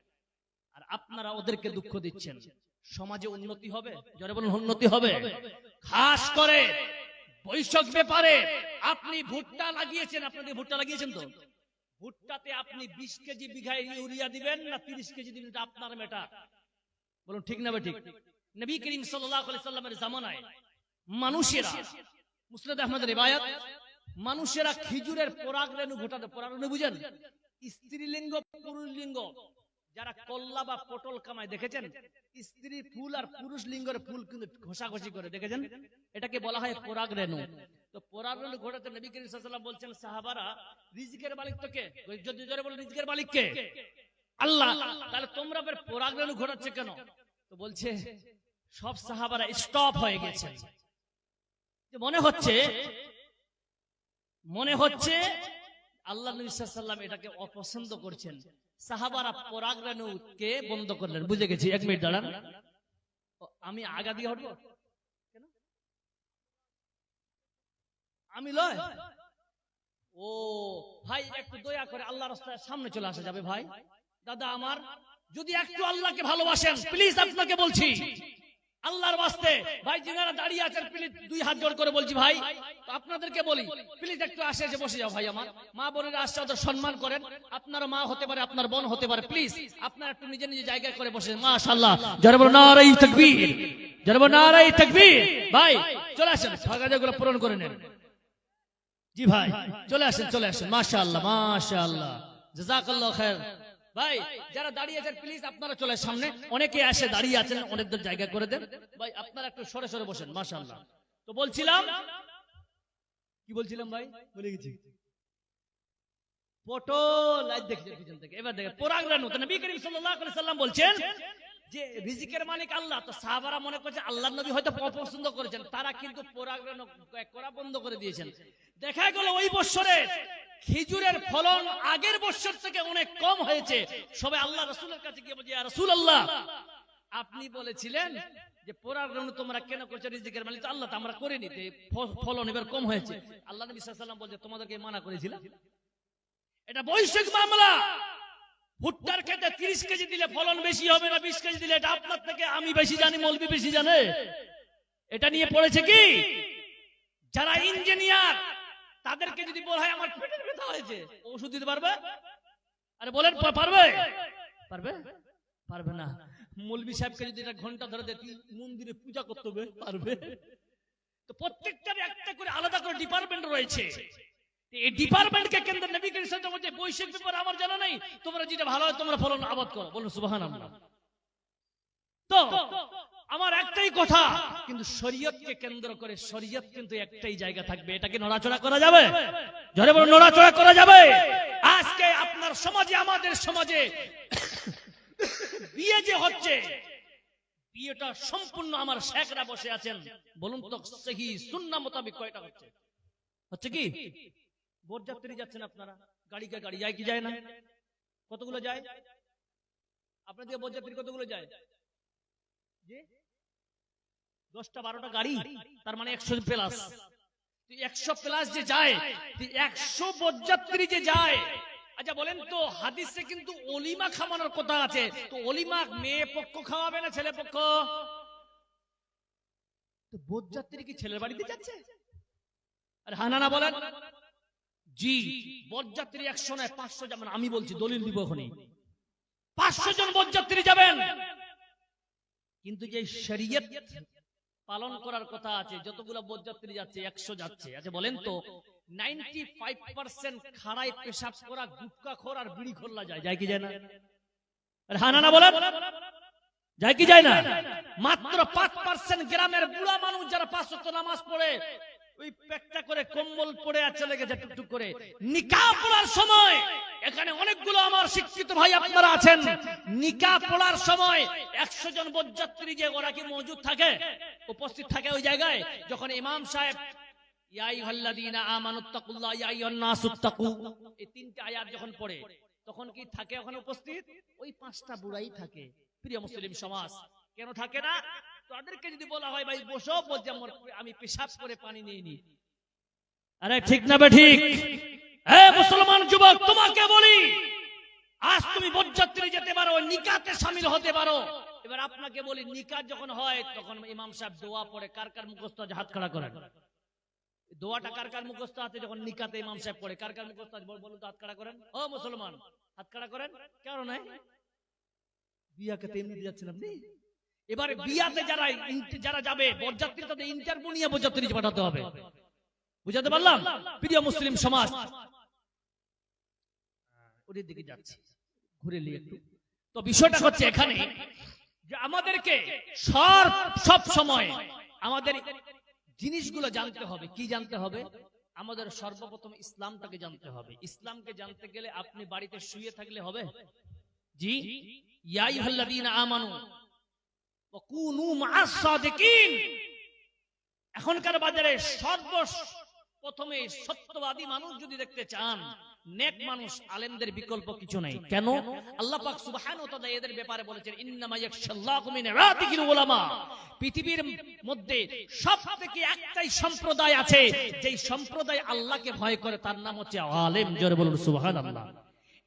আর আপনারা ওদেরকে দুঃখ দিচ্ছেন, সমাজে উন্নতি হবে? জোরে বলুন, উন্নতি হবে? খাস করে বৈষয়িক ব্যাপারে আপনি ভুট্টা লাগিয়েছেন, আপনাদের ভুট্টা লাগিয়েছেন তো, ভুট্টাতে আপনি 20 কেজি বিঘায় ইউরিয়া দিবেন না 30 কেজি দিবেন, এটা আপনার ম্যাটার। বলুন ঠিক না ঠিক? নবী করিম সাল্লাল্লাহু আলাইহি সাল্লামের জামানায় মানুষেরা, মুসনাদ আহমদের রিওয়ায়াত, মানুষেরা খেজুরের পরাগ রেণু ঘটাতে, পরাগ রেণু বুঝেন? স্ত্রীলিঙ্গ পুরুষ লিঙ্গ যারা কল্লা বা পটল কামায় দেখেছেন, স্ত্রী ফুল আর পুরুষ লিঙ্গের ফুল কিন্তু ঘষাঘষি করে দেখেছেন, এটাকে বলা হয় পরাগ রেণু। তো পরাগ রেণু ঘটাতে নবী করিম সাল্লাল্লাহু আলাইহি ওয়াসাল্লাম বলছেন, সাহাবারা রিজিকের মালিক তো কে? যদি জোরে বলেন, রিজিকের মালিক কে? আল্লাহ। তাহলে তোমরা ফের পরাগ রেণু ঘটাচ্ছে কেন? তো বলছে সব সাহাবারা স্টপ হয়ে গেছে, মনে হচ্ছে আল্লাহ নবী সাল্লাল্লাহু আলাইহি ওয়াসাল্লাম এটাকে অপছন্দ করছেন। সাহাবারা পরাগ রেণুকে বন্ধ করলেন। বুঝে গেছি, 1 মিনিট দাঁড়ান, আমি আগা দিয়ে হটবো কেন? আমি লয়? ও ভাই, একটু দয়া করে আল্লাহর রাস্তায় সামনে চলে আসা যাবে ভাই? দাদা আমার, যদি একটু আল্লাহকে ভালোবাসেন প্লিজ, আপনাকে বলছি আল্লাহর ওয়াস্তে ভাই, যারা দাঁড়িয়ে আছেন প্লিজ 2 হাত জোড় করে বলছি ভাই, আপনাদেরকে বলি প্লিজ একটু আসে বসে যাও ভাই। আমার মা বোনেরা আসছে, ওদের সম্মান করেন। আপনার মা হতে পারে, আপনার বোন হতে পারে, প্লিজ আপনারা একটু নিজে নিজে জায়গায় করে বসে। মাশাআল্লাহ, জোরে বলো নারায়ে তাকবীর, জোরে বলো নারায়ে তাকবীর। ভাই চলে আসেন, ফাঁকা জায়গাগুলো পূরণ করে নেন। জি ভাই চলে আসেন, মাশাআল্লাহ মাশাআল্লাহ, জাযাকাল্লাহু খায়র। ভাই যারা দাঁড়িয়ে আছেন প্লিজ আপনারা চলে সামনে, অনেকে আসে দাঁড়িয়ে আছেন, অনেকদের জায়গা করে দেন ভাই, আপনারা একটু সরে সরে বসেন। মাশাআল্লাহ। তো বলছিলাম, কি বলছিলাম ভাই, ভুলে গেছি। পটল আজ দেখছেন পিছন থেকে, এবার দেখেন পরাগ রেণু। তো নবী করিম সাল্লাল্লাহু আলাইহি সাল্লাম বলছেন যে রিজিকের মালিক আল্লাহ। তো সাহাবারা মনে করছে আল্লাহর নবী হয়তো অপছন্দ করেছেন, তারা কিন্তু পরাগ রেণু করা বন্ধ করে দিয়েছেন। দেখা গেল ওই বছরে খেজুরের ফলন আগের বছর থেকে অনেক কম হয়েছে। সবাই আল্লাহ রাসূলের কাছে গিয়ে বলছে, ইয়া রাসূলুল্লাহ, আপনি বলেছিলেন যে পরাগ রেণু তোমরা কেন করছো, রিজিকের মালিক আল্লাহ, তো আমরা করিনি, ফলন এবার কম হয়েছে। আল্লাহ নবী সাল্লাল্লাহু আলাইহি ওয়াসাল্লাম বলছে, তোমাদেরকে মানা করেছিলাম, এটা বৈশ্বিক মামলা। ভুট্টার ক্ষেত্রে 30 কেজি দিলে ফলন বেশি হবে না 20 কেজি দিলে, এটা আপনার থেকে আমি বেশি জানি, মৌলবি বেশি জানে। এটা নিয়ে পড়েছে কি? যারা ইঞ্জিনিয়ার তাদেরকে যদি বলা হয় আমার পেটের ব্যথা হয়েছে, ওষুধ দিতে পারবে? আরে বলেন পারবে না। মৌলবি সাহেবকে যদি এটা ঘন্টা ধরে দেয়, মন্দিরে পূজা করতে হবে, পারবে? তো প্রত্যেকটার একটা করে আলাদা করে ডিপার্টমেন্ট রয়েছে। এই ডিপার্টমেন্টকে কেন্দ্র নবী করিম সাল্লাল্লাহু আলাইহি ওয়াসাল্লাম বৈশ্বিক ব্যাপার আমার জানা নেই, তোমরা যেটা ভালো হয় তোমরা ফলন আবাদ করো। বলুন সুবহানাল্লাহ। তো আমার একটাই কথা, কিন্তু শরীয়তকে কেন্দ্র করে শরীয়ত কিন্তু একটাই জায়গা থাকবে, এটাকে নড়াচড়া করা যাবে? জোরে বলুন, নড়াচড়া করা যাবে? আজকে আপনার সমাজে, আমাদের সমাজে বিয়ে যে হচ্ছে, বিয়েটা সম্পূর্ণ আমার শেখরা বসে আছেন, বলুন তো সহি সুন্নাহ মোতাবেক কয়টা হচ্ছে কি? বরযাত্রী যাচ্ছেন আপনারা, গাড়িকে গাড়ি যায় কি যায় না? কতগুলো যায় আপনাদের বরযাত্রী? কতগুলো যায়? 10টা 12টা গাড়ি, তার মানে 100 প্লাস। 100 প্লাস যে যায়, 100 বরযাত্রী যে যায়। আচ্ছা বলেন তো, হাদিসে কিন্তু অলিমা খাওয়ানোর কথা আছে, তো অলিমা মেয়ে পক্ষ খাওয়াবে না ছেলে পক্ষ? তো বরযাত্রী কি ছেলের বাড়িতে যাচ্ছে? আরে হ্যাঁ না বলেন? জি, বরযাত্রী 100 নয় 500 যাবেন। আমি বলছি, দলিল দিব এখনই, 500 জন বরযাত্রী যাবেন। কিন্তু যে শরীয়ত পালন করার কথা আছে, যতগুলো বরযাত্রী যাচ্ছে 100 যাচ্ছে। আচ্ছা বলেন তো, 95% খাড়ায় পেশাব করা গুটখাখোর আর বিড়িখোরলা যায় কি যায় না? আরে হ্যাঁ না বলেন? যায় কি যায় না? মাত্র 5% গ্রামের বুড়া মানুষ যারা 5 ওয়াক্ত নামাজ পড়ে, ওই পেটটা করে কম্বল পড়ে আর চলে গেছে টুকটুক করে। নিকাহ পড়ার সময়, এখানে অনেকগুলো আমার শিক্ষিত ভাই আপনারা আছেন, নিকাহ পড়ার সময় 100 জন বরযাত্রী যে ওরা কি মজুদ থাকে, উপস্থিত থাকে ওই জায়গায়? যখন ইমাম সাহেব ইয়া আইয়ুহাল্লাযীনা আমানুত্তাকুল্লাহ ইয়া আইয়ুহান নাসুত্তাকু, এই তিনটা আয়াত যখন পড়ে তখন কি থাকে ওখানে উপস্থিত? ওই পাঁচটা বুড়াই থাকে। প্রিয় মুসলিম সমাজ, কেন থাকে না? তাদেরকে যদি বলা হয় ভাই বসো, বলছে আমি পেশাব করে পানি নিয়ে নি। আরে ঠিক না বে ঠিক? মুসলমান যুবক, তোমাকে বলি, আজ তুমি বরযাত্রী যেতে পারো, নিকাতে শামিল হতে পারো। এবার আপনাকে বলি, নিকাত যখন হয় তখন ইমাম সাহেব দোয়া পড়ে, কার কার মুখস্থ আছে হাত খাড়া করেন। দোয়াটা কার কার মুখস্থ আছে যখন নিকাতে ইমাম সাহেব পড়ে? কার কার মুখস্থ আছে বলুন তো, হাত খাড়া করেন। ও মুসলমান, হাত খাড়া করেন। কেন নাই? বিয়াকে তেমনি দিয়ে যাচ্ছেন আপনি। এবারে বিয়াতে যারা যাবে বরযাত্রী, তাদের ইন্টারভিউ নিয়ে বরযাত্রী পাঠাতে হবে। বুঝাতে পারলাম? প্রিয় মুসলিম সমাজ, ওদের দিকে যাচ্ছে, ঘুরে নিয়ে একটু। তো বিষয়টা হচ্ছে এখানে যে আমাদেরকে সব সময় আমাদের জিনিসগুলো জানতে হবে। কি জানতে হবে? আমাদের সর্বপ্রথম ইসলামটাকে জানতে হবে। ইসলামকে জানতে গেলে আপনি বাড়িতে শুয়ে থাকলে হবে? জি, ইয়া আইয়ুহাল্লাযীনা আমানু ওয়া কুনু মা'আস সাদিকিন। এখনকার বাজারে সর্বপ্রথমে সত্যবাদী মানুষ যদি দেখতে চান, নেক মানুষ, আলেমদের বিকল্প কিছু নাই। কেন? আল্লাহ পাক সুবহানাহু ওয়া তাআলা এদের ব্যাপারে বলেছেন, ইন্নামা ইয়াখশাল্লাহু মিন ইবাদিহিল উলামা। পৃথিবীর মধ্যে সবথেকে একটাই সম্প্রদায় আছে, যেই সম্প্রদায় আল্লাহকে ভয় করে, তার নাম হচ্ছে আলেম। জোরে বলুন সুবহানাল্লাহ।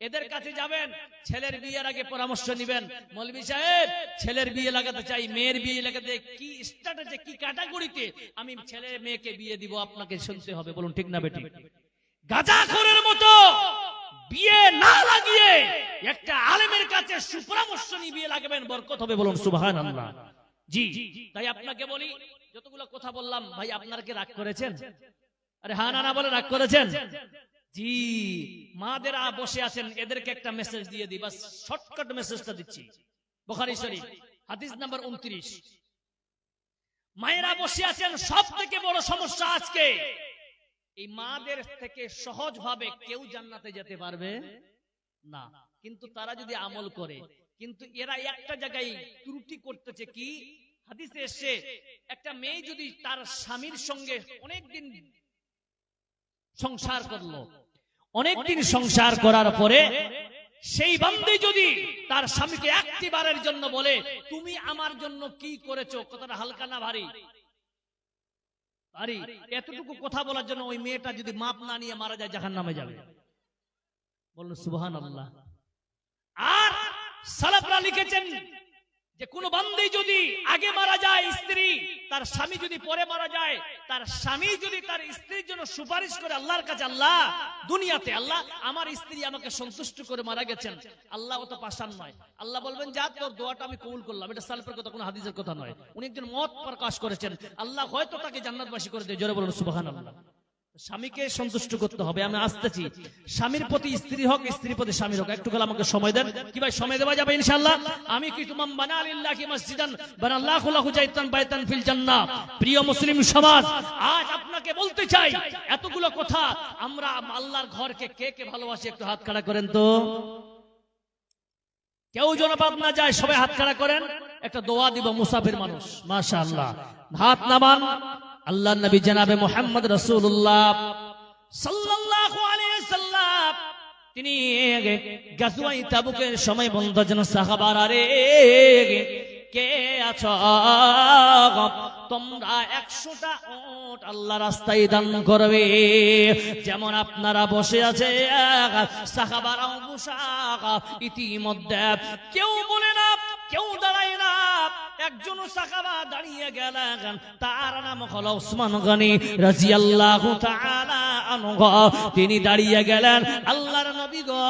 এদের কাছে যাবেন, ছেলের বিয়ের আগে পরামর্শ নেবেন, মৌলভী সাহেব ছেলের বিয়ে লাগাতে চাই, মেয়ের বিয়ে লাগাতে, কি স্ট্যাটাসে, কি ক্যাটাগরিতে আমি ছেলে মেয়েকে বিয়ে দিব, আপনাকে শুনতে হবে। বলুন ঠিক না বেঠিক? গাঁজাখোরের মতো বিয়ে না লাগিয়ে একটা আলেমের কাছে সুপরামর্শ নিয়ে বিয়ে লাগাবেন, বরকত হবে। বলুন সুবহানাল্লাহ। জি, তাই আপনাকে বলি, যতগুলো কথা বললাম ভাই, আপনারা কি রাগ করেছেন? আরে হ্যাঁ না বলে রাগ করেছেন? জি, মাদেরা বসে আছেন, এদেরকে একটা মেসেজ দিয়ে দিই, বাস শর্টকাট মেসেজটা দিচ্ছি। বুখারী শরীফ হাদিস নাম্বার 29। মায়েরা বসে আছেন, সব থেকে বড় সমস্যা আজকে এই মাদের থেকে সহজ ভাবে কেউ জান্নাতে যেতে পারবে না, কিন্তু তারা যদি আমল করে। কিন্তু এরা একটা জায়গায় ত্রুটি করতেছে। কি? হাদিসে এসেছে, একটা মেয়ে যদি তার স্বামীর সঙ্গে অনেকদিন সংসার করলো, অনেকদিন সংসার করার পরে সেই বান্দি যদি তার স্বামীকে একটিবারের জন্য বলে, তুমি আমার জন্য কি করেছো, কথাটা হালকা না ভারী? ভারী। এতটুকু কথা বলার জন্য ওই মেয়েটা যদি মাপ না নিয়ে মারা যায়, জাহান্নামে যাবে। বলুন সুবহানাল্লাহ। আর সালাফরা লিখেছেন যে কোন বান্দি যদি আগে মারা যায়, স্ত্রী, তার স্বামী যদি পরে মারা যায়, তার স্বামী যদি তার স্ত্রীর জন্য সুপারিশ করে আল্লাহর কাছে, আল্লাহ দুনিয়াতে, আল্লাহ আমার স্ত্রী আমাকে সন্তুষ্ট করে মারা গেছেন, আল্লাহ অত পাষাণ নয়, আল্লাহ বলবেন যা তোর দোয়াটা আমি কবুল করলাম। এটা সালফের কথা, কোনো হাদিসের কথা নয়। উনি একজন মত প্রকাশ করেছেন, আল্লাহ হয়তো তাকে জান্নাতবাসী করে দেয়। জোরে বলুন সুবহানাল্লাহ। স্বামীকে সন্তুষ্ট করতে হবে। আমি আসতেছি, স্বামীর প্রতি স্ত্রী হোক, স্ত্রীর প্রতি স্বামীর হোক। একটু আমাকে সময় দেন। কি ভাই সময় দেওয়া যাবে ইনশাআল্লাহ? আমি কি তুমাম বানা লিল্লাহি মসজিদান বানাল্লাহু লাহু জাইতান বাইতান ফিল জান্নাহ। প্রিয় মুসলিম সমাজ, আজ আপনাকে বলতে চাই, এতগুলো কথা আমরা আল্লাহর ঘরকে কে কে ভালোবাসি, একটু হাত খাড়া করেন তো। কেউ যেন বাদ না যায়, সবাই হাত খাড়া করেন। একটা দোয়া দিব, মুসাফির মানুষ। মাশাআল্লাহ, হাত নামান। আল্লাহর নবী জনাবে মুহাম্মদ রাসূলুল্লাহ সাল্লাল্লাহু আলাইহি ওয়াসাল্লাম, তিনি গাজওয়ায়ে তাবুকের সময় বলতেন, সাহাবারা রে, কে আছো তোমরা 100টা উট আল্লাহর রাস্তায় দান করবে। যেমন আপনারা বসে আছে, সাহাবারাও বসা। ইতিমধ্যে কেউ বলে না, কেউ দাঁড়ায় না, একজন সাহাবা দাঁড়িয়ে গেলেন, তার নাম হলো উসমান গনি রাদিয়াল্লাহু তাআলা আনহু। তিনি দাঁড়িয়ে গেলেন, আল্লাহর নবী গো,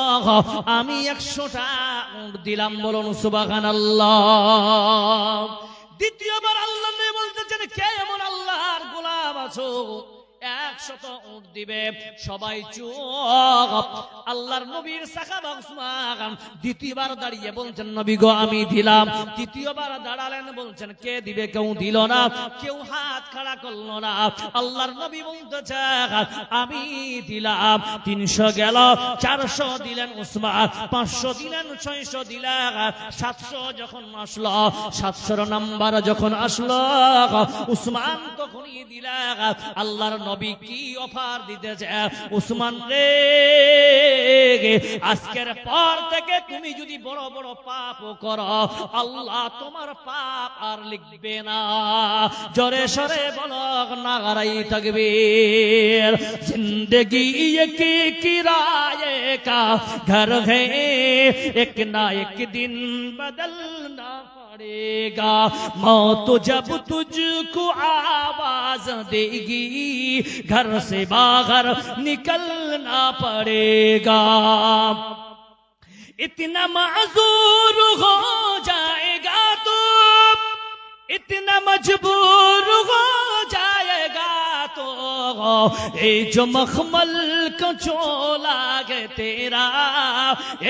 আমি 100টা উট দিলাম। বলুন সুবহানাল্লাহ। দ্বিতীয়বার আল্লাহ নবী বলতেছেন, কে এমন আল্লাহর গোলাম আছো 100 উট দিবে? সবাই চুপ। আল্লাহর নবীর সাহাবা উসমান দ্বিতীয়বার দাঁড়িয়ে বলছেন, নবী গো আমি দিলাম। তৃতীয়বার দাঁড়ালেন, বলছেন কে দিবে? কেউ দিল না, কেউ হাত খাড়া করলো না। আল্লাহর নবী বলতেছেন, আমি দিলাম। 300 গেল, 400 দিলেন উসমান, 500 দিলেন, 600 দিলেন, 700 যখন আসলো, 700 নাম্বার যখন আসলো, উসমান তখনই দিলেন। আল্লাহর নবী কি অফার দিতেছে উসমান রে, আজকের পর থেকে তুমি যদি বড় বড় পাপ করো আল্লাহ তোমার পাপ আর লিখবে না। জোরে সরে বলো নারাই তাকবীর। जिंदगी एक किराए का घर है, एक ना एक दिन बदलना पड़ेगा। मौत जब तुझको आवाज देगी घर से बाहर निकलना पड़ेगा। इतना माजूर हो जाएगा तो, इतना मजबूर हो जाएगा तो, ये जो मखमल का चोला है तेरा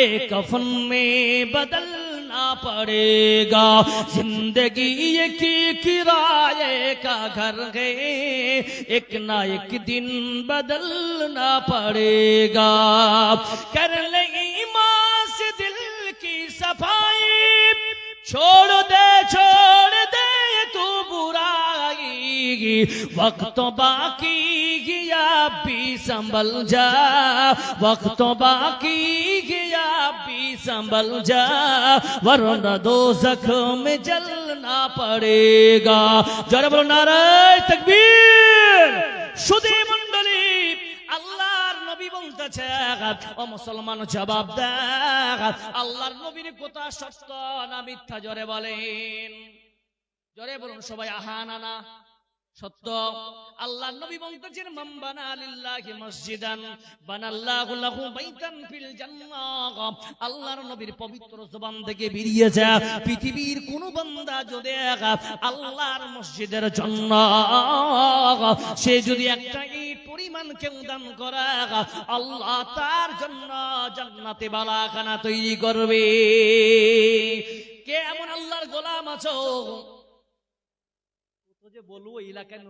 एक कफन में बदलना पड़ेगा। जिंदगी एक किराए का घर है, एक ना एक दिन बदलना पड़ेगा। कर ले ईमान से दिल की सफाई, छोड़ दे तू बुराई, वक्त बाकी गया भी संभल जा, वक्त बाकी गया भी संभल जा, वरना दोज़ख में जलना पड़ेगा। जरा बोलो नारे तकबीर। शुदे मंडली আল্লাহর নবী বলতেছে, ও মুসলমান জবাব দেখ, আল্লাহর নবীর কথা সত্য না মিথ্যা? জোরে বলেন, জোরে বলুন সবাই, আহা না না সত্য। আল্লাহর নবী বলতেছেন, মান বানা লিল্লাহি মসজিদান বানাল্লাহু লাহু বাইতান ফিল জান্নাহ। আল্লাহর নবীর পবিত্র জবান থেকে বেরিয়েছে, পৃথিবীর কোন বান্দা যদি আল্লাহর মসজিদের জন্য সে যদি একটা ইট পরিমাণ কেউ দান করে, আল্লাহ তার জন্য জান্নাতে বালাখানা তৈরি করবে। কে এমন আল্লাহর গোলাম আছো যে বলবো এলাকায়